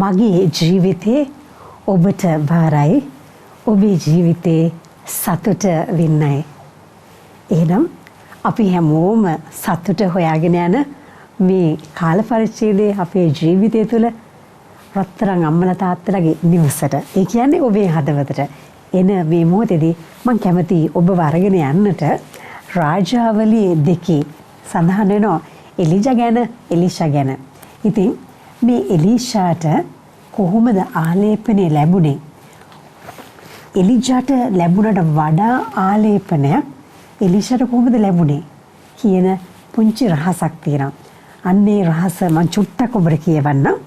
මගේ ජීවිතේ ඔබට භාරයි. ඔබේ ජීවිතේ සතුට වෙන්නයි. එහෙනම් අපි හැමෝම සතුට හොයාගෙන යන මේ කාල පරිච්ඡේදයේ අපේ ජීවිතය තුළ රත්තරන් අම්මලා තාත්තලාගේ නිවසට, ඒ කියන්නේ ඔබේ හදවතට එන මේ මොහොතේදී මම කැමතියි ඔබව අරගෙන යන්නට රාජාවලිය 2 සඳහන් වෙනවා එලිෂා ගැන. ඉතින් මේ එලිෂාට කොහොමද ආලේපනය ලැබුණේ? එලිජාට ලැබුණට වඩා ආලේපනයක් එලිෂාට කොහොමද ලැබුණේ කියන පුංචි රහසක් තියෙනවා. අන්නේ රහස මම චුට්ටක් ඔබට කියවන්නම්.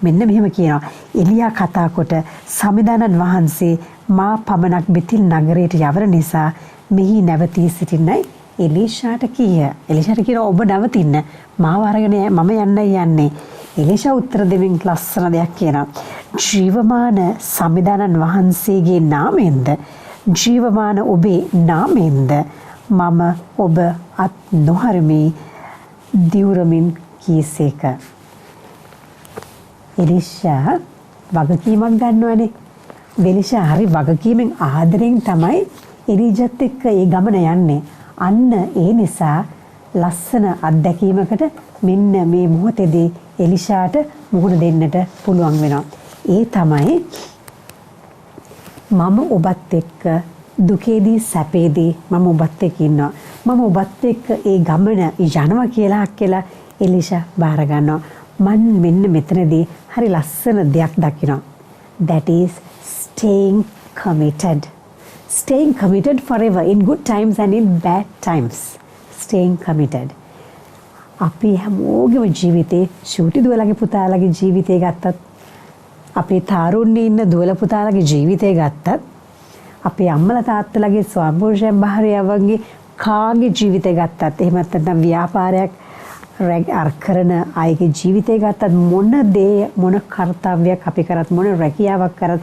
මෙන්න මෙහෙම කියනවා. එලියා කතා කොට සමිදානන් වහන්සේ මා පමණක් බෙතිල් නගරයට යවන නිසා මෙහි නැවතී සිටින්නයි එලිෂාට කීය. එලිෂාට කියනවා ඔබ නවතින්න. මාව අරගෙන මම යන්නේ. එලිෂා උත්තර දෙමින් ලස්සන දෙයක් කියනවා. ජීවමාන සමිදානන් වහන්සේගේ නාමයෙන්ද ජීවමාන ඔබේ නාමයෙන්ද මම ඔබ අත් නොහරමි දිවුරමින් කීසේක. එලිෂා වගකීමක් ගන්නවනේ. එලිෂා හරි වගකීමෙන් ආදරෙන් තමයි එලිජත් එක්ක ඒ ගමන යන්නේ. අන්න ඒ නිසා ලස්සන අත්දැකීමකට මෙන්න මේ මොහොතේදී එලිෂාට මුහුණ දෙන්නට පුළුවන් වෙනවා. ඒ තමයි මම ඔබත් එක්ක දුකේදී සැපේදී මම ඔබත් එක්ක ඉන්නවා. මම ඔබත් එක්ක ඒ ගමන යනවා කියලා එලිෂා බාර ගන්නවා. මන් මෙන්න මෙතනදී හරි ලස්සන දෙයක් දකිනවා. That is staying committed. Staying committed forever in good times and in bad times. Staying committed. අපි හැමෝගෙම ජීවිතේ චූටි දුවලගේ පුතාලගේ ජීවිතය ගත්තත්, අපේ තාරුණ්‍යයේ ඉන්න දුවල පුතාලගේ ජීවිතය ගත්තත්, අපේ අම්මලා තාත්තලාගේ ස්වාමිපුරුෂයන් භාර්යාවන්ගේ කාගේ ජීවිතය ගත්තත්, එහෙම නැත්නම් ව්‍යාපාරයක් කරන අයගේ ජීවිතය ගත්තත්, මොන කාර්යයක් අපි කරත්, මොන රැකියාවක් කරත්,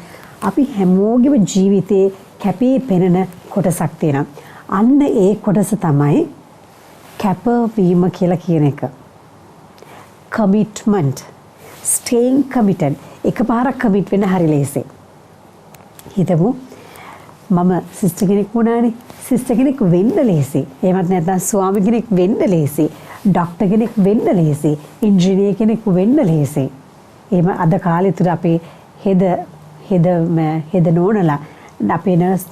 අපි හැමෝගෙම ජීවිතේ කැපී පෙනෙන කොටසක් තියෙනවා. අන්න ඒ කොටස තමයි කැපවීම කියලා කියන එක. commitment. staying committed. එකපාරක් commit වෙන්න හරි ලේසි. හිතමු මම සිස්ටර් කෙනෙක් වුණානේ. සිස්ටර් කෙනෙක් වෙන්න ලේසි. එහෙමත් නැත්නම් ස්වාමි කෙනෙක් වෙන්න ලේසි. ඩොක්ටර් කෙනෙක් වෙන්න ලේසි. ඉංජිනේර කෙනෙක් වෙන්න ලේසි. එහෙම අද කාලේ තුර අපේ හෙද නෝනලා, අපේ නර්ස්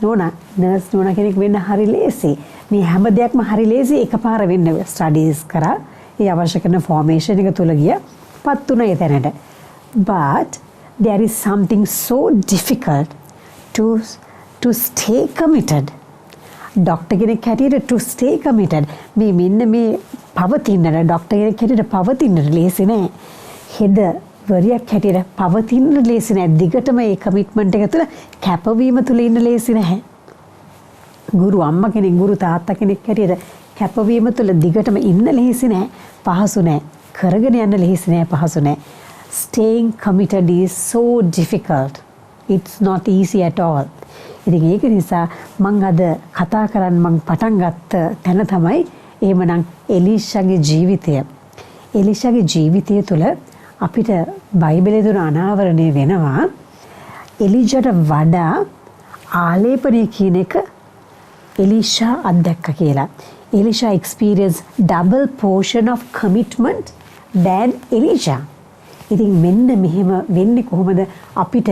නෝනා කෙනෙක් වෙන්න හරි ලේසි. මේ හැම දෙයක්ම හරි ලේසි එකපාර වෙන්න. ස්ටඩීස් කරා, ඒ අවශ්‍ය කරන ෆෝමේෂන් එක තුල පත් වුණා ඒ තැනට. But there is something so difficult to stay committed. Doctor කෙනෙක් හැටියට to stay committed. මෙන්න මේ පවතින්නට, ඩොක්ටර් කෙනෙක් හැටියට පවතින්නට ලේසි නෑ. හෙද වරියක් හැටියට පවතින්න ලේසි නෑ. දිගටම මේ කමිට්මන්ට් එක තුළ කැපවීම තුළ ඉන්න ලේසි නැහැ. ගුරු අම්මා කෙනෙක්, ගුරු තාත්තා කෙනෙක් හැටියට කැපවීම තුළ දිගටම ඉන්න ලේසි නෑ. පහසු නෑ. කරගෙන යන්න ලේසි නෑ, පහසු නෑ. Staying committed is so difficult. It's not easy at all. ඉතින් ඒක නිසා මම අද කතා කරන්න මම පටන් ගත්ත තැන තමයි එහෙමනම් එලිෂාගේ ජීවිතය. එලිෂාගේ ජීවිතය තුළ අපිට බයිබලයේ තුන අනාවරණය වෙනවා එලිජාට වඩා ආලේපනය කියන එක එලිෂා අත්දැක්ක කියලා. එලිෂා experienced double portion of commitment than එලිජා. ඉතින් මෙන්න මෙහෙම වෙන්නේ කොහොමද? අපිට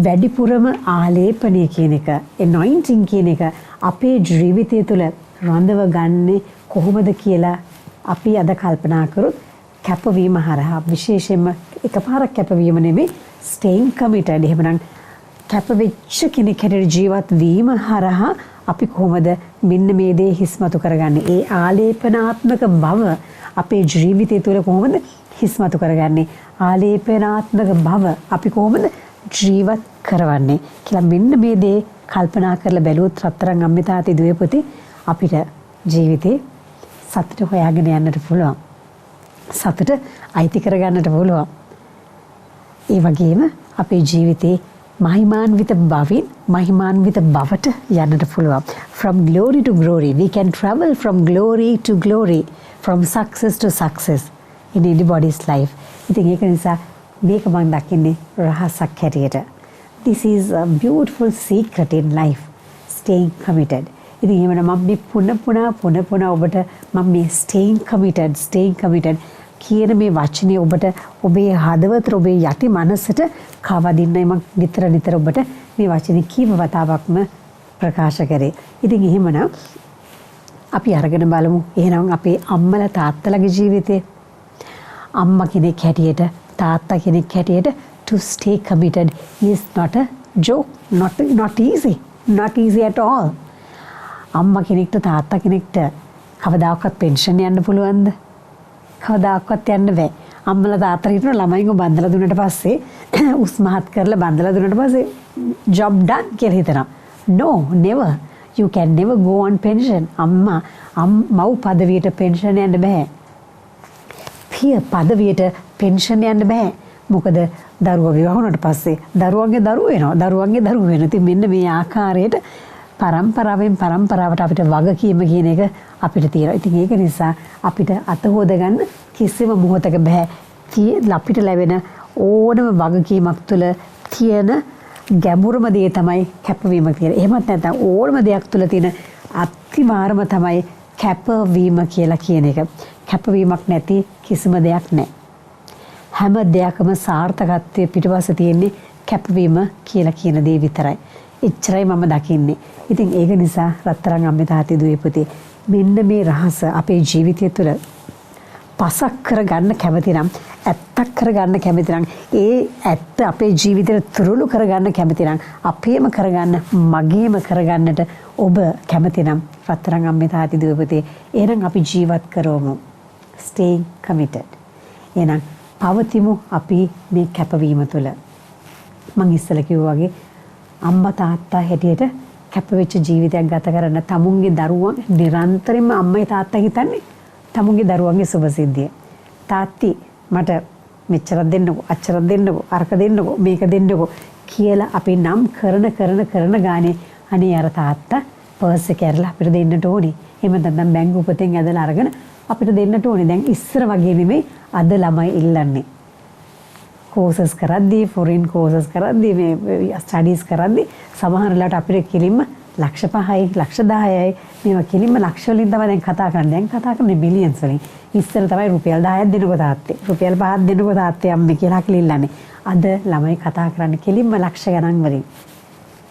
වැඩිපුරම ආලේපනය කියන එක, anointing කියන එක අපේ ජීවිතය තුළ රඳව ගන්නේ කොහොමද කියලා අපි අද කල්පනා කරොත් කැපවීම හරහා, විශේෂයෙන්ම එකපාරක් කැපවීම නෙමෙයි, staying committed. එහෙමනම් කැපවෙච්ච කෙනෙක් හැටියට ජීවත් වීම හරහා අපි කොහොමද මෙන්න මේ දේ හිස්මතු කරගන්නේ? ඒ ආලේපනාත්මක බව අපේ ජීවිතය තුළ කොහොමද හිස්මතු කරගන්නේ? ආලේපනාත්මක බව අපි කොහොමද ජීවත් කරවන්නේ කියලා මෙන්න මේ දේ කල්පනා කරලා බැලුවොත් රත්තරන් අම්මේ තාත්තේ දුවේ පුතේ අපිට ජීවිතේ සතුට හොයාගෙන යන්නට පුළුවන්. සතුට අයිති කරගන්නට පුළුවන්. ඒ වගේම අපේ ජීවිතේ මහිමාන්විත බවට යන්නට පුළුවන්. From glory to glory. We can travel from glory to glory. From success to success in anybody's life. ඉතින් ඒක නිසා මේක මම දකින්නේ රහසක් හැටියට. This is a beautiful secret in life. Staying committed. ඉතින් එහෙමනම් මම මේ පුන ඔබට මම මේ staying committed කියන මේ වචනේ ඔබට ඔබේ හදවතට ඔබේ යටි මනසට කවදින්නයි මම නිතර ඔබට මේ වචනේ කීප වතාවක්ම ප්‍රකාශ කරේ. ඉතින් එහෙමනම් අපි අරගෙන බලමු එහෙනම් අපේ අම්මලා තාත්තලාගේ ජීවිතේ අම්මා කෙනෙක් හැටියට තාත්තා කෙනෙක් හැටියට to stay committed is not a joke, not easy at all. අම්මා කෙනෙක්ට තාත්තා කෙනෙක්ට කවදාකවත් පෙන්ෂන් යන්න පුළුවන්ද? කවදාකවත් යන්න බෑ. අම්මලා තාත්තලා හිටන ළමයින්ව බන්දලා දුන්නට පස්සේ උස්මහත් කරලා බන්දලා දුන්නට පස්සේ job done කියලා හිතනවා. No, never. You can never go on pension. මව් පදවියට පෙන්ෂන් යන්න බෑ. පිය පදවියට පෙන්ෂන් යන්න බෑ. මොකද දරුවා විවාහ වුණාට පස්සේ දරුවන්ගේ දරුවෝ වෙනවා. දරුවන්ගේ දරුවෝ වෙනවා. ඉතින් මෙන්න මේ ආකාරයට පරම්පරාවෙන් පරම්පරාවට අපිට වගකීම කියන එක අපිට තියෙනවා. ඉතින් ඒක නිසා අපිට අත හොද ගන්න කිසිම මොහොතක බෑ. අපිට ලැබෙන ඕනම වගකීමක් තුළ තියෙන ගැඹුරම දේ තමයි කැපවීම කියලා. එහෙමත් නැත්නම් ඕනම දෙයක් තුළ තියෙන අතිමාරම තමයි කැපවීම කියලා කියන එක. කැපවීමක් නැති කිසිම දෙයක් නැහැ. හැම දෙයක්ම සාර්ථකත්වයේ පිටවස තියෙන්නේ කැපවීම කියලා කියන දේ විතරයි. එච්චරයි මම දකින්නේ. ඉතින් ඒක නිසා රත්තරන් අම්මේ තාත්තේ දුවේ පුතේ මෙන්න මේ රහස අපේ ජීවිතය තුළ පසක් කරගන්න කැමති නම් ඇත්තක් කරගන්න කැමති නම් ඒ ඇත්ත අපේ ජීවිතේට තුරුළු කරගන්න කැමති නම් අපේම කරගන්න මගේම කරගන්නට ඔබ කැමති නම් රත්තරන් අම්මේ තාත්තේ දුවේ පුතේ එහෙනම් අපි ජීවත් කරවමු. Stay committed. එහෙනම් පවතිමු අපි මේ කැපවීම තුළ. මම ඉස්සෙල්ලා කිව්වා වගේ අම්මා තාත්තා හැටියට කැපවෙච්ච ජීවිතයක් ගත කරන තමුන්ගේ දරුවන් නිරන්තරයෙන්ම අම්මයි තාත්තා හිතන්නේ තමුන්ගේ දරුවන්ගේ සුභසිද්ධිය. තාත්ති මට මෙච්චරක් දෙන්නකෝ අච්චරක් දෙන්නකෝ අරක දෙන්නකෝ මේක දෙන්නකෝ කියලා අපි නම් කරන ගානේ අනේ අර තාත්තා පර්ස් එක ඇරලා අපිට දෙන්නට ඕනේ. එහෙම නැත්නම් බැංකු පොතෙන් ඇදලා අරගෙන අපිට දෙන්නට ඕනේ. දැන් ඉස්සර වගේ නෙමෙයි අද ළමයි ඉල්ලන්නේ. courses කරද්දී foreign courses කරද්දී මේ studies කරද්දී සමහර වෙලාවට අපිට කිලින්ම ලක්ෂ 5යි ලක්ෂ 10යි මේවා කිලින්ම ලක්ෂ වලින් තමයි දැන් කතා කරන්නේ. දැන් කතා කරන්නේ මිලියන්ස් වලින්. ඉස්සර තමයි රුපියල් 10ක් දෙන්නකෝ තාත්තේ. රුපියල් 5ක් දෙන්නකෝ තාත්තේ අම්මේ කියලා කිලිල්ලන්නේ. අද ළමයි කතා කරන්නේ කිලින්ම ලක්ෂ ගණන් වලින්.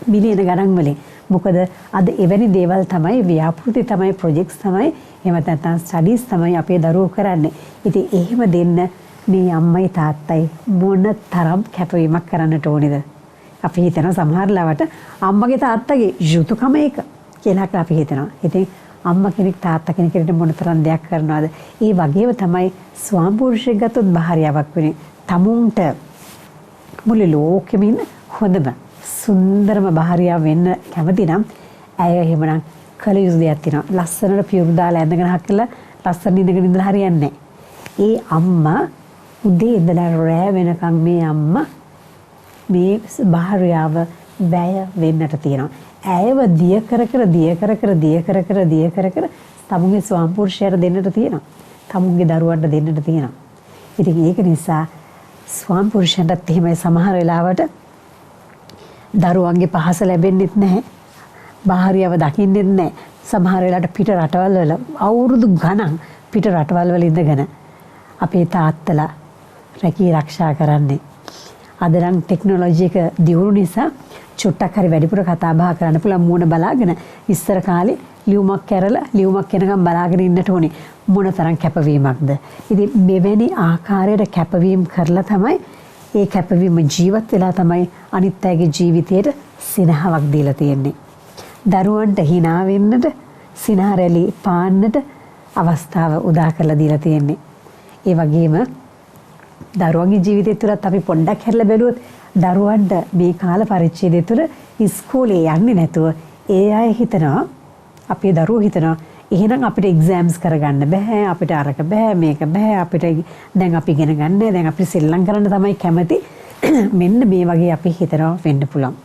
මිලියන ගණන් වලින්. මොකද අද එවැනි දේවල් තමයි ව්‍යාපෘති තමයි ප්‍රොජෙක්ට්ස් තමයි එහෙම නැත්නම් ස්ටඩීස් තමයි අපේ දරුවෝ කරන්නේ. ඉතින් එහෙම දෙන්න මේ අම්මයි තාත්තයි මොන තරම් කැපවීමක් කරන්නට ඕනේද? අපි හිතනවා සමහර ලාවට අම්මගේ තාත්තගේ යුතුයකම ඒක කියලා අපි හිතනවා. ඉතින් අම්මා කෙනෙක් තාත්තා කෙනෙකුට මොන තරම් දෙයක් කරනවද? ඒ වගේම තමයි ස්වාමිපුරුෂයෙක් ගත්තොත් භාර්යාවක් වෙන්නේ. තමුන්ට මුළු ලෝකෙම ඉන්න හොඳම සුන්දරම භාර්යාව වෙන්න කැමති නම් ඇය එහෙමනම් කල යුතු දෙයක් තියෙනවා. ලස්සනට පියුරු දාලා ඇඳගෙන හක්කලා ලස්සන ඉඳගෙන ඉඳලා හරියන්නේ නැහැ. ඒ අම්මා උදේ ඉඳලා රෑ වෙනකම් මේ අම්මා මේ භාර්යාව වැය වෙන්නට තියෙනවා. ඇයව දිය කර තමුන්ගේ ස්වාමිපුරුෂයාට දෙන්නට තියෙනවා. තමුන්ගේ දරුවන්ට දෙන්නට තියෙනවා. ඉතින් ඒක නිසා ස්වාමිපුරුෂයන්ටත් එහෙමයි සමහර වෙලාවට දරුවන්ගේ පහස ලැබෙන්නෙත් නැහැ. භාර්යාව දකින්නෙත් නැහැ. සමහර වෙලාවට පිට රටවල් වල අවුරුදු ගණන් පිට රටවල් වල ඉඳගෙන අපේ තාත්තලා රැකී ආරක්ෂා කරන්නේ. අද නම් ටෙක්නොලොජි එක දියුණු නිසා චුට්ටක් හරි වැඩිපුර කතා බහ කරන්න පුළුවන් මූණ බලාගෙන ඉස්සර කාලේ ලියුමක් එනකම් බලාගෙන ඉන්නට ඕනේ මොන තරම් කැපවීමක්ද. ඉතින් මෙවැනි ආකාරයට කැපවීම කරලා තමයි ඒ කැපවීම ජීවත් වෙලා තමයි අනිත් අයගේ ජීවිතයට සිනහවක් දීලා තියෙන්නේ. දරුවන්ට hina වෙන්නට සිනහරැලි පාන්නට අවස්ථාව උදා කරලා දීලා තියෙන්නේ. ඒ වගේම දරුවන්ගේ ජීවිතය තුළත් අපි පොඩ්ඩක් හැරලා බැලුවොත් දරුවන්ට මේ කාල පරිච්ඡේදය තුළ ඉස්කෝලේ යන්නේ නැතුව ඒ අය හිතනවා අපේ දරුවෝ හිතනවා එහෙනම් අපිට එක්සෑම්ස් කරගන්න බෑ අපිට අරක බෑ මේක බෑ අපිට දැන් අපි ඉගෙන ගන්න දැන් අපි සෙල්ලම් කරන්න තමයි කැමති මෙන්න මේ වගේ අපි හිතනවා වෙන්න පුළුවන්.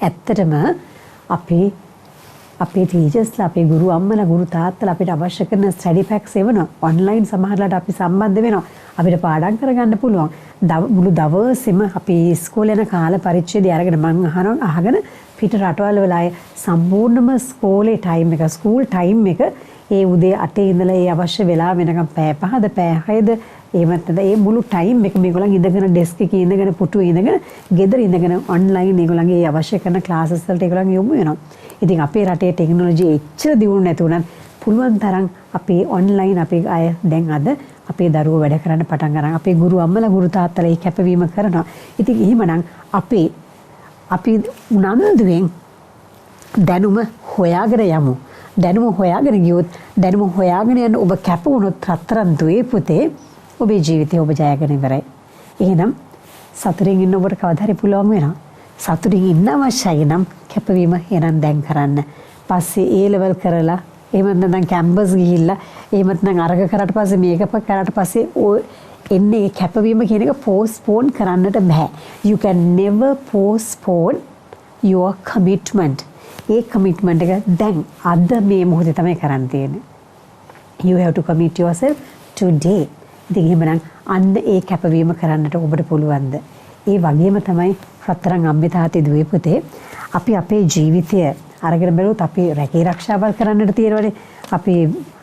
ඇත්තටම අපේ ටීචර්ස්ලා අපේ ගුරු අම්මලා ගුරු තාත්තලා අපිට අවශ්‍ය කරන ස්ටඩි පැක්ස් එවනවා ඔන්ලයින් සමහරලාට අපි සම්බන්ධ වෙනවා අපිට පාඩම් කරගන්න පුළුවන්. මුළු දවසෙම අපි ඉස්කෝලේ යන කාල පරිච්ඡේදය අරගෙන මම අහගෙන පිට රටවල් වල අය සම්පූර්ණම ස්කෝලේ ටයිම් එක ස්කූල් ටයිම් එක ඒ උදේ 8 ඉඳලා ඒ අවශ්‍ය වෙලාව වෙනකම් පැය 5ද පැය 6ද එහෙමත් ඒ මුළු ටයිම් එක මේගොල්ලන් ඉඳගෙන ඩෙස්ක් එකේ ඉඳගෙන පුටුවේ ඉඳගෙන ගෙදර ඉඳගෙන ඔන්ලයින් ඒගොල්ලන්ගේ ඒ අවශ්‍ය කරන ක්ලාසස් වලට ඒගොල්ලන් යොමු වෙනවා. ඉතින් අපේ රටේ ටෙක්නොලොජි එච්චර දියුණු නැති වුණත් පුළුවන් තරම් අපේ ඔන්ලයින් අපේ අය දැන් අද අපේ දරුවෝ වැඩ කරන්න පටන් ගන්න. අපේ ගුරු අම්මලා ගුරු තාත්තලා ඒ කැපවීම කරනවා. ඉතින් එහෙමනම් අපි උනන්දුවෙන් දැනුම හොයාගෙන යමු. දැනුම හොයාගෙන ගියොත් දැනුම හොයාගෙන යන ඔබ කැප වුණොත් රත්තරන් දුවේ පුතේ ඔබේ ජීවිතය ඔබ ජයගෙන ඉවරයි. එහෙනම් සතුටින් ඉන්න ඔබට කවදා හරි පුළුවන් වෙනවා. සතුටින් ඉන්න අවශ්‍යයි නම් කැපවීම එනම් දැන් කරන්න. පස්සේ A level කරලා එහෙමත් නැත්නම් කැම්පස් ගිහිල්ලා එහෙමත් නැත්නම් අරග කරාට පස්සේ මේක කරාට පස්සේ එන්නේ කැපවීම කියන එක postpone කරන්නට බෑ. You can never postpone your commitment. A commitment එක දැන් අද මේ මොහොතේ තමයි කරන්න තියෙන්නේ. You have to commit yourself today. ඉතින් එහෙමනම් අන්න ඒ කැපවීම කරන්නට ඔබට පුළුවන්ද? ඒ වගේම තමයි රත්තරන් අම්මේ තාත්තේ දුවේ පුතේ අපි අපේ ජීවිතය අරගෙන බැලුවොත් අපි රැකී රක්ෂාවල් කරන්නට තියෙනවනේ.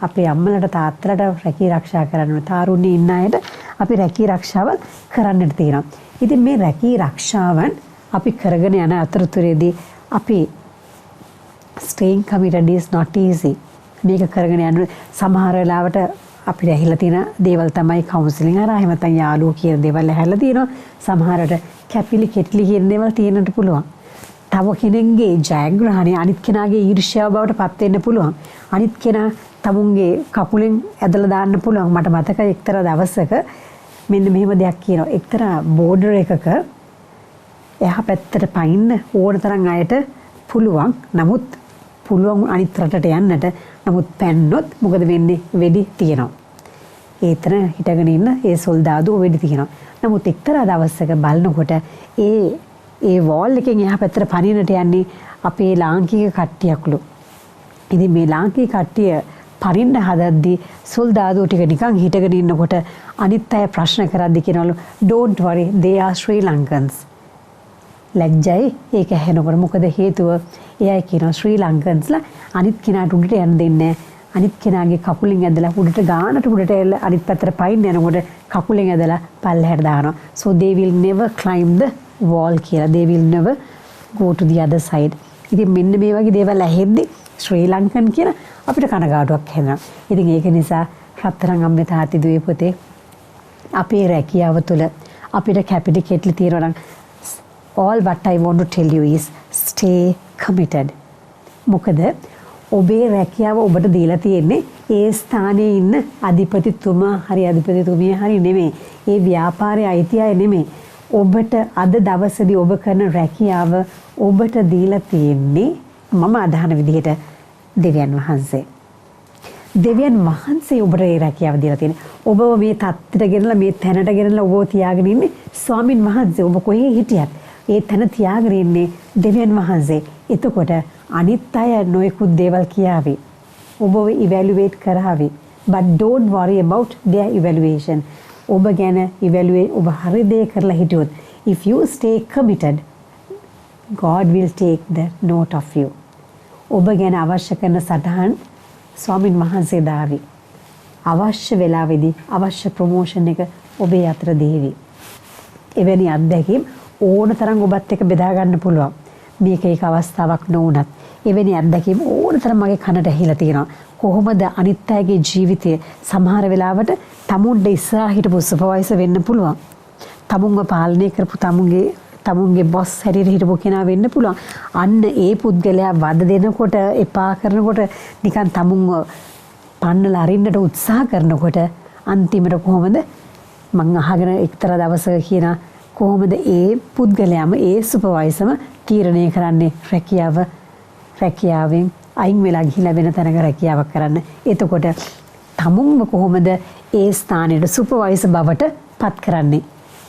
අපේ අම්මලට තාත්තලට රැකී රක්ෂා කරන්න තාරුණ්‍ය ඉන්න අයට අපි රැකී රක්ෂාවල් කරන්නට තියෙනවා. ඉතින් මේ රැකී රක්ෂාවන් අපි කරගෙන යන අතරතුරේදී අපි staying committed is not easy. මේක කරගෙන යන සමහර වෙලාවට අපිට ඇහිලා තියෙන දේවල් තමයි කවුන්සලින් හරහා එහෙම නැත්නම් යාළුවෝ කියන දේවල් ඇහැලා තියෙනවා. සමහරට කැපිලි කෙටලි කියන දේවල් තියෙන්නට පුළුවන්. තව කෙනෙක්ගේ ජයග්‍රහණය අනිත් කෙනාගේ ඊර්ෂ්‍යාව බවට පත් වෙන්න පුළුවන්. අනිත් කෙනා තමුන්ගේ කකුලෙන් ඇදලා දාන්න පුළුවන්. මට මතකයි එක්තරා දවසක මෙන්න මෙහෙම දෙයක් කියනවා. එක්තරා බෝඩර් එකක එහා පැත්තට පයින්න ඕන තරම් අයට පුළුවන්. නමුත් පුළුවන් අනිත් රටට යන්නට. නමුත් පැන්නොත් මොකද වෙන්නේ? වෙඩි තියෙනවා. ඒතර හිටගෙන ඉන්න ඒ සොල්දාදුවෝ වෙඩි තියෙනවා. නමුත් එක්තරා දවසක බලනකොට ඒ වෝල් එකෙන් එහා පැත්තට පනින්නට යන්නේ අපේ ලාංකික කට්ටියක්ලු. ඉතින් මේ ලාංකික කට්ටිය පරින්න හදද්දී සොල්දාදුවෝ ටික නිකන් හිටගෙන ඉන්නකොට අනිත් අය ප්‍රශ්න කරද්දී කියනවලු don't worry they are Sri Lankans. ලැජ්ජයි ඒක ඇහෙනකොට. මොකද හේතුව එයා කියනවා ශ්‍රී ලංකන්ස්ලා අනිත් කෙනාට උඩට යන්න දෙන්නේ නැහැ. අනිත් කෙනාගේ කකුලෙන් ඇදලා උඩට ගානට උඩට එල්ල අනිත් පැත්තට පයින් යනකොට කකුලෙන් ඇදලා පල්ලෙහාට දානවා. So they will never climb the wall කියලා. They will never go to the other side. ඉතින් මෙන්න මේ වගේ දේවල් ඇහෙද්දි ශ්‍රී ලංකන් කියන අපිට කනගාටුවක් හැදෙනවා. ඉතින් ඒක නිසා රත්තරන් අම්මේ තාත්ති දුවේ පුතේ අපේ රැකියාව තුළ අපිට කැපිටි කෙටලි තියෙනවා නම් all what I want to tell you is stay committed. මොකද ඔබේ රැකියාව ඔබට දීලා තියෙන්නේ ඒ ස්ථානයේ ඉන්න අධිපතිතුමා හරි අධිපතිතුමිය හරි නෙමෙයි. ඒ ව්‍යාපාරයේ අයිතිය නෙමෙයි. ඔබට අද දවසේදී ඔබ කරන රැකියාව ඔබට දීලා තියෙන්නේ මම අදහන විදිහට දෙවියන් වහන්සේ. දෙවියන් වහන්සේ ඔබට ඒ රැකියාව දීලා තියෙන්නේ. ඔබව මේ තත්ත්වයට ගෙනලා මේ තැනට ගෙනලා ඔබව තියාගෙන ඉන්නේ ස්වාමින් වහන්සේ. ඔබ කොහේ හිටියත් ඒ තැන තියාගෙන ඉන්නේ දෙවියන් වහන්සේ. එතකොට අනිත් අය නොයෙකුත් දේවල් කියාවි. ඔබව ඉවැලුවේට් කරાવી. But don't worry about their evaluation. ඔබ ගැන ඉවැලුවේ ඔබ හරි දේ කරලා හිටියොත් if you stay committed God will take the note of you. ඔබ ගැන අවශ්‍ය කරන සටහන් ස්වාමින් වහන්සේ දාවි. අවශ්‍ය වෙලාවේදී අවශ්‍ය ප්‍රොමෝෂන් එක ඔබේ අතර දේවි. එවැනි අත්දැකීම් ඕන තරම් ඔබත් එක්ක බෙදා ගන්න පුළුවන්. මේක එක අවස්ථාවක් නොවුනත් එවැනි අත්දැකීම් ඕන තරම් මගේ කනට ඇහිලා තියෙනවා. කොහොමද අනිත් අයගේ ජීවිතය සමහර වෙලාවට තමුන්ගේ ඉස්සරහ හිටපු සුපර්වයිසර් වෙන්න පුළුවන්. තමුන්ව පාලනය කරපු තමුන්ගේ බොස් හැටියට හිටපු කෙනා වෙන්න පුළුවන්. අන්න ඒ පුද්ගලයා වද දෙනකොට එපා කරනකොට නිකන් තමුන්ව පන්නලා අරින්නට උත්සාහ කරනකොට අන්තිමට කොහොමද මං අහගෙන එක්තරා දවසක කියන කොහොමද ඒ පුද්ගලයාම ඒ සුපර්වයිසර්ම තීරණය කරන්නේ රැකියාවෙන් අයින් වෙලා ගිහිලා වෙන තැනක රැකියාවක් කරන්න. එතකොට තමුන්ව කොහොමද ඒ ස්ථානයේ සුපර්වයිසර් බවට පත් කරන්නේ?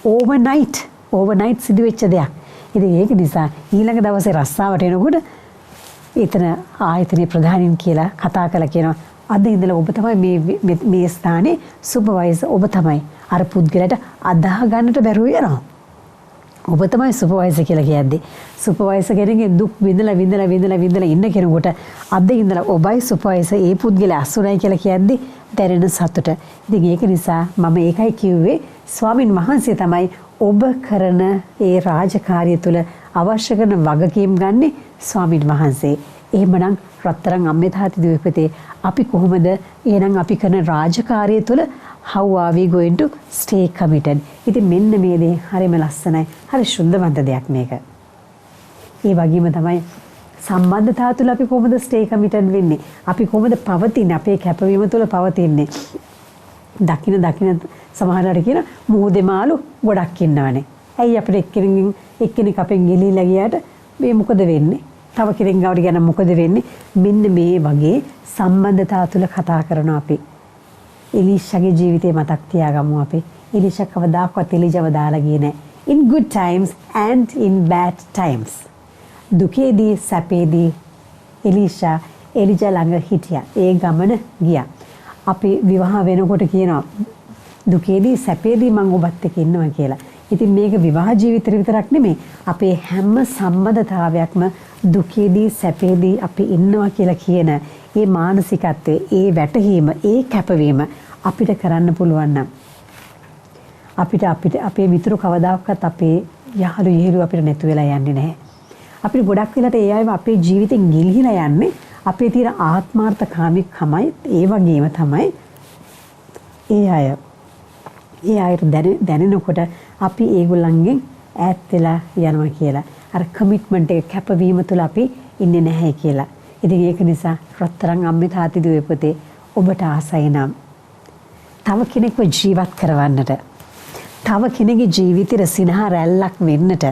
ඕවර්නයිට් සිදුවෙච්ච දෙයක්. ඉතින් ඒක නිසා ඊළඟ දවසේ රස්සාවට එනකොට එතන ආයතනයේ ප්‍රධානීන් කියලා කතා කළා කියනවා අද ඉඳලා ඔබ තමයි මේ ස්ථානයේ සුපර්වයිසර් ඔබ තමයි. අර පුද්ගලයාට අදාහ ගන්නට බැරුව යනවා. ඔබ තමයි සුපර්වයිසර් කියලා කියද්දී සුපර්වයිසර් කෙනෙක්ගේ දුක් විඳලා ඉන්න කෙනෙකුට අද ඉඳලා ඔබයි සුපර්වයිසර් ඒ පුද්ගලයා අසුරයි කියලා කියද්දී දැනෙන සතුට. ඉතින් ඒක නිසා මම ඒකයි කිව්වේ ස්වාමින් වහන්සේ තමයි ඔබ කරන ඒ රාජකාරිය තුළ අවශ්‍ය කරන වගකීම් ගන්නෙ ස්වාමින් වහන්සේ. එහෙමනම් රත්තරන් අම්මේ තාත්ති දීපතේ අපි කොහොමද එහෙනම් අපි කරන රාජකාරිය තුළ how are we going to stay committed? ඉතින් මෙන්න මේ දේ හරිම ලස්සනයි. හරි ශුද්ධවන්ත දෙයක් මේක. ඒ වගේම තමයි සම්බන්ධතාව තුළ අපි කොහොමද stay committed වෙන්නේ? අපි කොහොමද පවතින්නේ? අපේ කැපවීම තුළ පවතින්නේ. දකින සමහරවිට කියන මුහුදේ මාළු ගොඩක් ඉන්නවනේ. ඇයි අපිට එක්කෙනෙක් අපෙන් ගිලිලා ගියාට මේ මොකද වෙන්නේ? තව කෙනෙක් ගාවට ගියනම් මොකද වෙන්නේ? මෙන්න මේ වගේ සම්බන්ධතාව තුළ කතා කරනවා අපි. එලිෂාගේ ජීවිතේ මතක් තියාගමු අපි. එලිෂා කවදාකවත් එලිජාව දාලා ගියේ නැහැ. In good times and in bad times. දුකේදී සැපේදී එලිෂා එලිජා ළඟ හිටියා. ඒ ගමන ගියා. අපි විවාහ වෙනකොට කියනවා දුකේදී සැපේදී මම ඔබත් එක්ක ඉන්නවා කියලා. ඉතින් මේක විවාහ ජීවිතේ විතරක් නෙමෙයි. අපේ හැම සම්බන්ධතාවයක්ම දුකේදී සැපේදී අපි ඉන්නවා කියලා කියන ඒ මානසිකත්වයේ ඒ වැටහීම ඒ කැපවීම අපිට කරන්න පුළුවන් නම් අපිට අපේ මිතුරු කවදාකවත් අපේ යහළු යෙහෙළු අපිට නැතු වෙලා යන්නේ නැහැ. අපිට ගොඩක් වෙලාට ඒ අයව අපේ ජීවිතෙන් ගිලිහිලා යන්නේ අපේ තියෙන ආත්මార్థකාමීකමයි ඒ වගේම තමයි ඒ අයට දැනෙනකොට අපි ඒගොල්ලන්ගෙන් ඈත් වෙලා යනවා කියලා. අර කමිට්මන්ට් එක කැපවීම තුළ අපි ඉන්නේ නැහැ කියලා. ඉතින් ඒක නිසා රත්තරන් අම්මේ තාත්ති දුවේ පුතේ ඔබට ආසයි නම් තව කෙනෙක්ව ජීවත් කරවන්නට තව කෙනෙකුගේ ජීවිතේ සිනහ රැල්ලක් වෙන්නට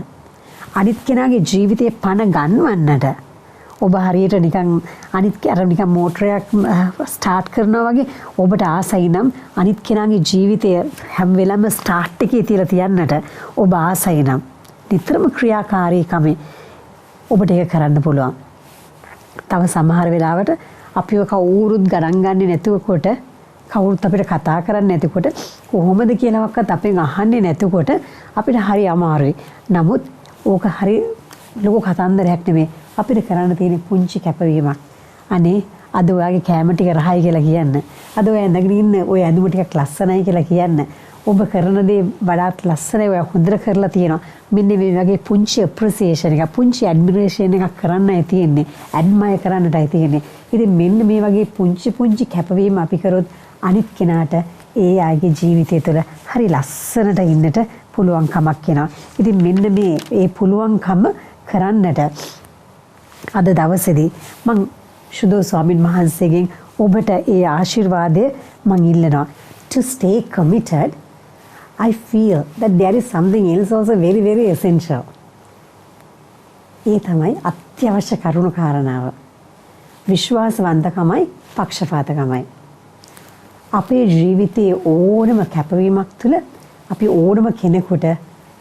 අනිත් කෙනාගේ ජීවිතේ පණ ගන්නවන්නට ඔබ හරියට නිකන් නිකන් මෝටරයක් ස්ටාර්ට් කරනවා වගේ ඔබට ආසයි නම් අනිත් කෙනාගේ ජීවිතය හැම වෙලාවෙම ස්ටාර්ට් එකේ තියලා තියන්නට ඔබ ආසයි නම් නිතරම ක්‍රියාකාරීකමේ ඔබට ඒක කරන්න පුළුවන්. තව සමහර වෙලාවට අපිව කවුරුත් ගණන් ගන්නේ නැතුවකොට කවුරුත් අපිට කතා කරන්නේ නැතිකොට කොහොමද කියලාවත් අපෙන් අහන්නේ නැතිකොට අපිට හරි අමාරුයි. නමුත් ඕක හරි ලොකු කතන්දරයක් නෙමෙයි. අපිට කරන්න තියෙන පුංචි කැපවීමක්. අනේ අද ඔයාගේ කැම ටික රහයි කියලා කියන්න. අද ඔයා ඇඳගෙන ඉන්න ඔය ඇඳුම ටිකක් ලස්සනයි කියලා කියන්න. ඔබ කරන දේ වඩාත් ලස්සනයි ඔයා හොඳට කරලා තියෙනවා. මෙන්න මේ වගේ පුංචි ඇප්‍රීසියේෂන් එකක් පුංචි ඇඩ්මිරේෂන් එකක් කරන්නයි තියෙන්නේ. ඇඩ්මයර් කරන්නටයි තියෙන්නේ. ඉතින් මෙන්න මේ වගේ පුංචි කැපවීම අපි කරොත් අනිත් කෙනාට ඒ ආගේ ජීවිතය තුළ හරි ලස්සනට ඉන්නට පුළුවන් කමක් වෙනවා. ඉතින් මෙන්න මේ ඒ පුළුවන්කම කරන්නට අද දවසේදී මම සුදෝ ස්වාමින් වහන්සේගෙන් ඔබට ඒ ආශිර්වාදය මම ඉල්ලනවා. To stay committed, I feel that there is something else also very, very essential. ඒ තමයි අත්‍යවශ්‍ය කරුණු කාරණාව. විශ්වාසවන්තකමයි පක්ෂපාතකමයි. අපේ ජීවිතයේ ඕනම කැපවීමක් තුළ අපි ඕනම කෙනෙකුට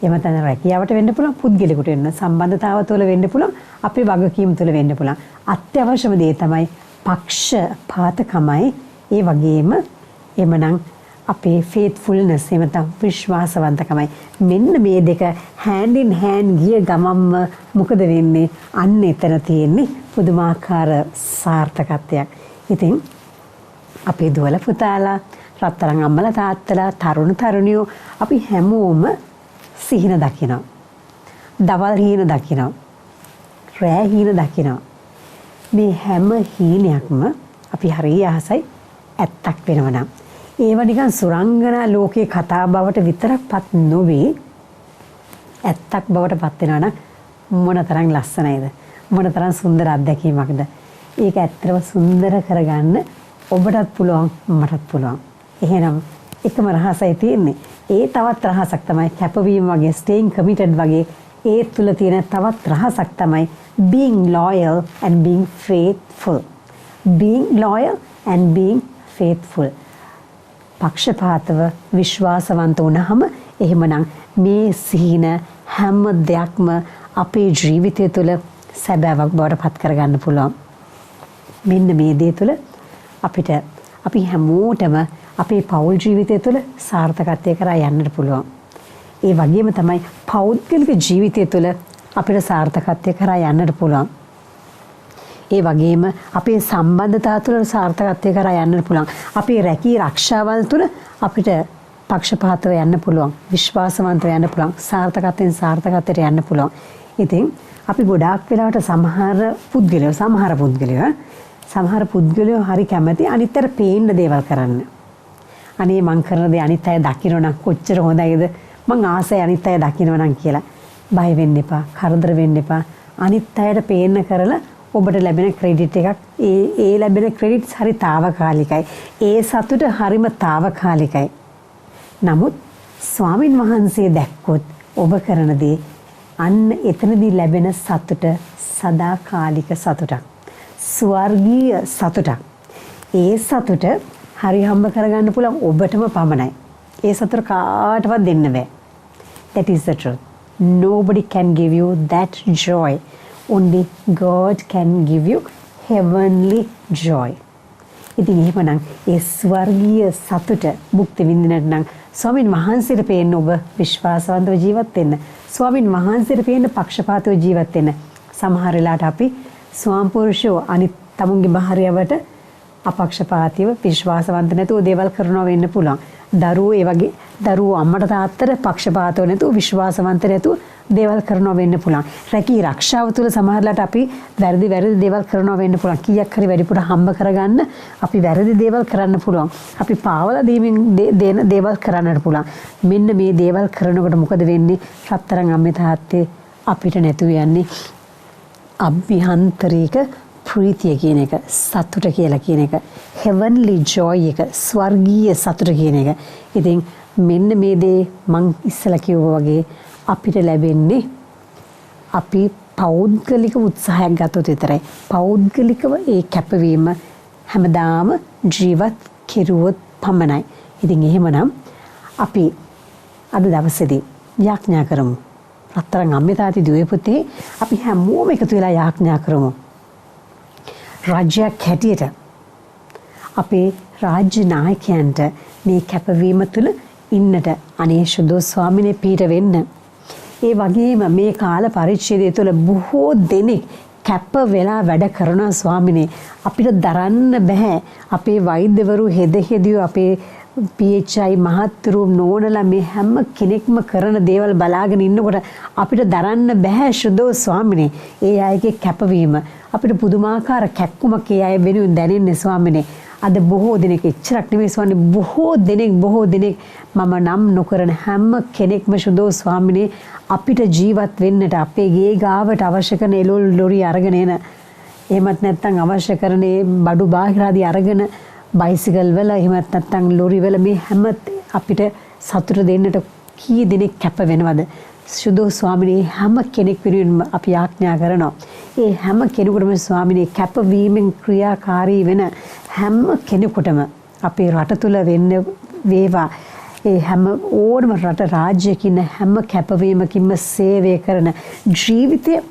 එහෙම නැත්නම් රැකියාවට වෙන්න පුළුවන් පුද්ගලෙකුට වෙන්න සම්බන්ධතාව තුළ වෙන්න පුළුවන් අපේ වගකීම් තුළ වෙන්න පුළුවන් අත්‍යවශ්‍යම දේ තමයි පක්ෂපාතකමයි ඒ වගේම එමනම් අපේ faithfulness එහෙම නැත්නම් විශ්වාසවන්තකමයි මෙන්න මේ දෙක hand in hand ගිය ගමම්ම මොකද වෙන්නේ අන්න එතන තියෙන්නේ පුදුමාකාර සාර්ථකත්වයක්. ඉතින් අපේ දුවල පුතාලා රත්තරන් අම්මලා තාත්තලා තරුණ තරුණියෝ අපි හැමෝම සිහින දකිනවා. දවල් හීන දකිනවා. රෑ හීන දකිනවා. මේ හැම හීනයක්ම අපි හරිය අහසයි ඇත්තක් වෙනවා. ඒව නිකන් සුරංගනා ලෝකේ කතා බවට විතරක්පත් නොවේ ඇත්තක් බවට පත් වෙනවා නම් මොනතරම් ලස්සනයිද? මොනතරම් සුන්දර අත්දැකීමක්ද? ඒක ඇත්තටම සුන්දර කරගන්න ඔබටත් පුළුවන් මටත් පුළුවන්. එහෙනම් එකම රහසයි තියෙන්නේ. ඒ තවත් රහසක් තමයි කැපවීම වගේ staying committed වගේ ඒ තුල තියෙන තවත් රහසක් තමයි being loyal and being faithful. being loyal and being faithful. පක්ෂපාතව විශ්වාසවන්ත වුණාම එහෙමනම් මේ සිහින හැම දෙයක්ම අපේ ජීවිතය තුළ සැබෑවක් බවට පත් කරගන්න පුළුවන්. මෙන්න මේ දේ තුළ අපි හැමෝටම අපේ පෞල් ජීවිතය තුළ සාර්ථකත්වය කරා යන්නට පුළුවන්. ඒ වගේම තමයි පෞද්ගලික ජීවිතය තුළ අපිට සාර්ථකත්වය කරා යන්නට පුළුවන්. ඒ වගේම අපේ සම්බන්ධතා තුළ සාර්ථකත්වය කරා යන්නට පුළුවන්. අපේ රැකී ආරක්ෂාවල් තුළ අපිට පක්ෂපාතව යන්න පුළුවන්. විශ්වාසවන්තව යන්න පුළුවන්. සාර්ථකත්වයෙන් සාර්ථකත්වයට යන්න පුළුවන්. ඉතින් අපි ගොඩාක් වෙලාවට සමහර පුද්ගලයෝ හරි කැමති අනිත් අයට පේන්න දේවල් කරන්න. අනේ මං කරන දේ අනිත් අය දකින්න නම් කොච්චර හොඳයිද? මං ආසයි අනිත් අය දකින්න නම් කියලා. බය වෙන්න එපා, කරදර වෙන්න එපා. අනිත් අයට පේන්න කරලා ඔබට ලැබෙන ක්‍රෙඩිට් එකක් ඒ ලැබෙන ක්‍රෙඩිට්ස් හරි తాවකාලිකයි. ඒ සතුට හරිම తాවකාලිකයි. නමුත් ස්වාමින් වහන්සේ දැක්කොත් ඔබ කරන දේ අන්න එතනදී ලැබෙන සතුට සදාකාලික සතුටක්. ස්වර්ගීය සතුටක්. ඒ සතුට හරි හම්බ කරගන්න පුළුවන් ඔබටම පමණයි. ඒ සතුට කාටවත් දෙන්න බෑ. That is the truth. Nobody can give you that joy. Only God can give you heavenly joy. ඉතින් එහෙමනම් ඒ ස්වර්ගීය සතුට භුක්ති විඳින්නට නම් ස්වාමින් වහන්සේට පේන්න ඔබ විශ්වාසවන්තව ජීවත් වෙන්න. ස්වාමින් වහන්සේට පේන්න පක්ෂපාතව ජීවත් වෙන්න. සමහර වෙලාවට අපි ස්වාම පුරුෂෝ අනිත් තමුන්ගේ භාර්යාවට අපක්ෂපාතීව විශ්වාසවන්ත නැතුව දේවල් කරනවා වෙන්න පුළුවන්. දරුවෝ අම්මට තාත්තට පක්ෂපාතව නැතුව විශ්වාසවන්ත නැතුව දේවල් කරනවා වෙන්න පුළුවන්. රැකී ආරක්ෂාව තුළ සමහරලාට අපි වැරදි දේවල් කරනවා වෙන්න පුළුවන්. කීයක් හරි වැඩිපුර හම්බ කරගන්න අපි වැරදි දේවල් කරන්න පුළුවන්. අපි පාවලා දෙන දේවල් කරන්නට පුළුවන්. මෙන්න මේ දේවල් කරනකොට මොකද වෙන්නේ? රත්තරන් අම්මේ තාත්තේ අපිට නැතුව යන්නේ අභ්‍යන්තරික ප්‍රීතිය කියන එක, සතුට කියලා කියන එක, heavenly joy එක, ස්වර්ගීය සතුට කියන එක. ඉතින් මෙන්න මේ දේ මං ඉස්සලා කිව්වා වගේ අපිට ලැබෙන්නේ අපි පෞද්ගලික උත්සාහයක් ගත්තොත් විතරයි. පෞද්ගලිකව ඒ කැපවීම හැමදාම ජීවත් කෙරුවොත් පමණයි. ඉතින් එහෙමනම් අපි අද දවසේදී යාඥා කරමු. රත්තරන් අම්මේ තාත්ති දුවේ පුතේ අපි හැමෝම එකතු වෙලා යාඥා කරමු. රාජ්‍යයක් හැටියට අපේ රාජ්‍ය නායකයන්ට මේ කැපවීම තුළ ඉන්නට අනේ සුදෝ ස්වාමිනේ පීඩ වෙන්න. ඒ වගේම මේ කාල පරිච්ඡේදය තුළ බොහෝ දෙනෙක් කැප වෙලා වැඩ කරන ස්වාමිනේ අපිට දරන්න බෑ. අපේ වෛද්‍යවරු හෙදෙහිදියෝ අපේ PHI මහත්තුරු නෝනලා මේ හැම කෙනෙක්ම කරන දේවල් බලාගෙන ඉන්නකොට අපිට දරන්න බෑ සුදෝ ස්වාමිනේ. ඒ අයගේ කැපවීම අපිට පුදුමාකාර කැක්කුමක් ඒ අය වෙනුවෙන් දැනෙන්නේ ස්වාමිනේ. අද බොහෝ දෙනෙක් එච්චරක් නෙමෙයි ස්වාමිනේ බොහෝ දෙනෙක් මම නම් නොකරන හැම කෙනෙක්ම සුදෝ ස්වාමිනේ අපිට ජීවත් වෙන්නට අපේ ගේ ගාවට අවශ්‍ය කරන එළවලු ලොරි අරගෙන එන එහෙමත් නැත්නම් අවශ්‍ය කරන බඩු බාහිර ආදී අරගෙන බයිසිකල් වල එහෙමත් නැත්නම් ලොරි වල මේ හැම අපිට සතුට දෙන්නට කී දෙනෙක් කැප වෙනවද? සුදෝ ස්වාමිනේ හැම කෙනෙක් වෙනුවෙන් අපි ආඥා කරනවා. ඒ හැම කෙනෙකුටම ස්වාමිනේ කැපවීමෙන් ක්‍රියාකාරී වෙන හැම කෙනෙකුටම අපේ රට තුල වෙන්න වේවා. ඒ හැම ඕනම රට රාජ්‍යකින් හැම කැපවීමකින්ම සේවය කරන ජීවිතය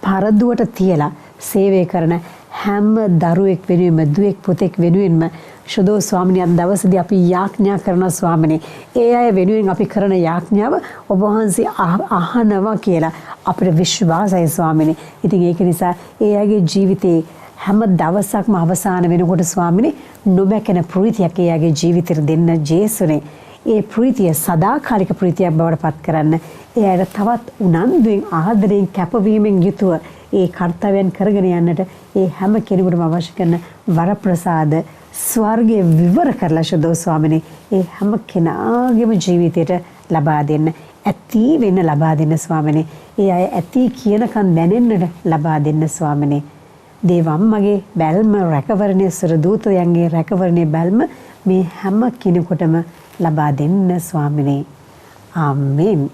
පරදුවට තියලා සේවය කරන හැම දරුවෙක් වෙනුවෙන්ම දුවෙක් පුතෙක් වෙනුවෙන්ම සුදෝ ස්වාමිනේ අද දවසේදී අපි යාඥා කරනවා ස්වාමිනේ. ඒ අය වෙනුවෙන් අපි කරන යාඥාව ඔබ වහන්සේ අහනවා කියලා අපිට විශ්වාසයි ස්වාමිනේ. ඉතින් ඒක නිසා ඒ අයගේ ජීවිතේ හැම දවසක්ම අවසාන වෙනකොට ස්වාමිනේ නොබැකෙන ප්‍රීතියක් ඒ අයගේ ජීවිතෙට දෙන්න ජේසුනේ. ඒ ප්‍රීතිය සදාකාලික ප්‍රීතියක් බවට පත් කරන්න ඒ අයට තවත් උනන්දුවෙන් ආදරයෙන් කැපවීමෙන් යුතුව ඒ කර්තව්‍යයන් කරගෙන යන්නට ඒ හැම කෙනෙකුටම අවශ්‍ය කරන වරප්‍රසාද ස්වර්ගයේ විවර කරලා සුදෝ ස්වාමිනේ ඒ හැම කෙනාගේම ජීවිතයට ලබා දෙන්න ඇති වෙන්න ලබා දෙන්න ස්වාමිනේ. ඒ අය ඇති කියනකන් දැනෙන්නට ලබා දෙන්න ස්වාමිනේ. දේවම්මගේ බැල්ම රැකවරණයේ සුර දූතයන්ගේ රැකවරණයේ බැල්ම මේ හැම කෙනෙකුටම ලබා දෙන්න ස්වාමිනේ. ආමේන්.